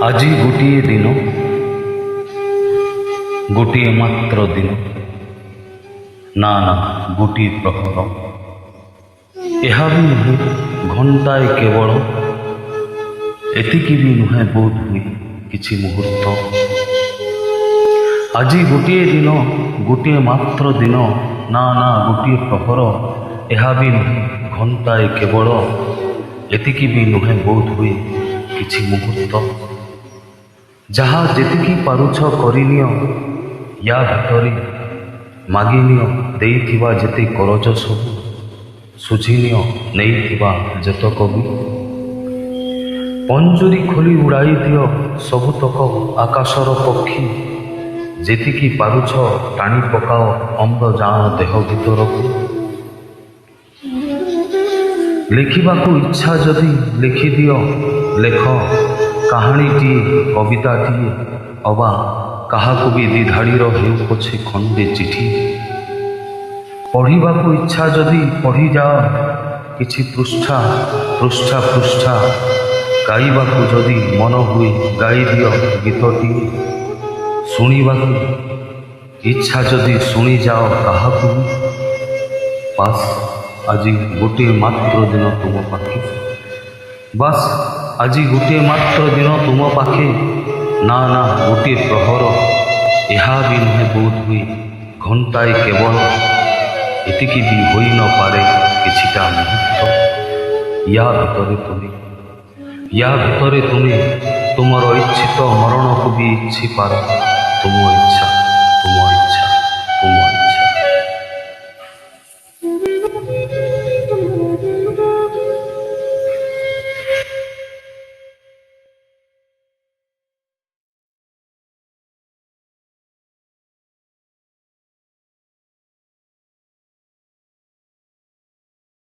আজি ଗୋଟିଏ ଦିନ, ଗୋଟିଏ ମାତ୍ର ଦିନ, ନା ନା ଗୋଟିଏ ପ୍ରହର। ଏହା ବି ନୁହେଁ ଘଣ୍ଟାଏ କେବଳ, ଏତିକି ବି ନୁହେଁ ବୋଧ ହୁଏ କିଛି ମୁହୂର୍ତ୍ତ। ଆଜି ଗୋଟିଏ ଦିନ, ଗୋଟିଏ ମାତ୍ର ଦିନ, ନା ନା ଗୋଟିଏ ପ୍ରହର। ଏହା ବି ନୁହେଁ ଘଣ୍ଟାଏ କେବଳ, ଏତିକି ବି ନୁହେଁ ବୋଧ ହୁଏ କିଛି ମୁହୂର୍ତ୍ତ। ଯାହା ଯେତିକି ପାରୁଛ କରିନିଅ, ୟା ଭିତରେ ମାଗିନିଅ ଦେଇଥିବା ଯେତେ କରଜ ସବୁ, ଶୁଝିନିଅ ନେଇଥିବା ଯେତକ ବି। ପଞ୍ଜୁରୀ ଖୋଲି ଉଡ଼ାଇ ଦିଅ ସବୁତକ ଆକାଶର ପକ୍ଷୀ, ଯେତିକି ପାରୁଛ ଟାଣି ପକାଅ ଅମ୍ଳଜାନ ଦେହ ଭିତରକୁ। ଲେଖିବାକୁ ଇଚ୍ଛା ଯଦି ଲେଖିଦିଅ, ଲେଖ କାହାଣୀଟିଏ, କବିତାଟିଏ, ଅବା କାହାକୁ ବି ଦ୍ୱିଧାଡ଼ିର ହେଉ ପଛେ ଖଣ୍ଡେ ଚିଠି। ପଢ଼ିବାକୁ ଇଚ୍ଛା ଯଦି ପଢ଼ିଯାଅ କିଛି ପୃଷ୍ଠା ପୃଷ୍ଠା ପୃଷ୍ଠା। ଗାଇବାକୁ ଯଦି ମନ ହୁଏ ଗାଇଦିଅ ଗୀତଟିଏ। ଶୁଣିବାକୁ ଇଚ୍ଛା ଯଦି ଶୁଣିଯାଅ କାହାକୁ ବି। ବାସ୍ ଆଜି ଗୋଟିଏ ମାତ୍ର ଦିନ ତୁମ ପାଖେ, ବାସ୍ ଆଜି ଗୋଟିଏ ମାତ୍ର ଦିନ ତୁମ ପାଖେ, ନା ନା ଗୋଟିଏ ପ୍ରହର। ଏହା ବି ନୁହେଁ ବୋଧ ହୁଏ ଘଣ୍ଟାଏ କେବଳ, ଏତିକି ବି ହୋଇନପାରେ କିଛିଟା ମୁହୂର୍ତ୍ତ। ୟା ଭିତରେ ତୁମେ ତୁମର ଇଚ୍ଛିତ ମରଣକୁ ବି ଇଚ୍ଛିପାର ତୁମ ଇଚ୍ଛା।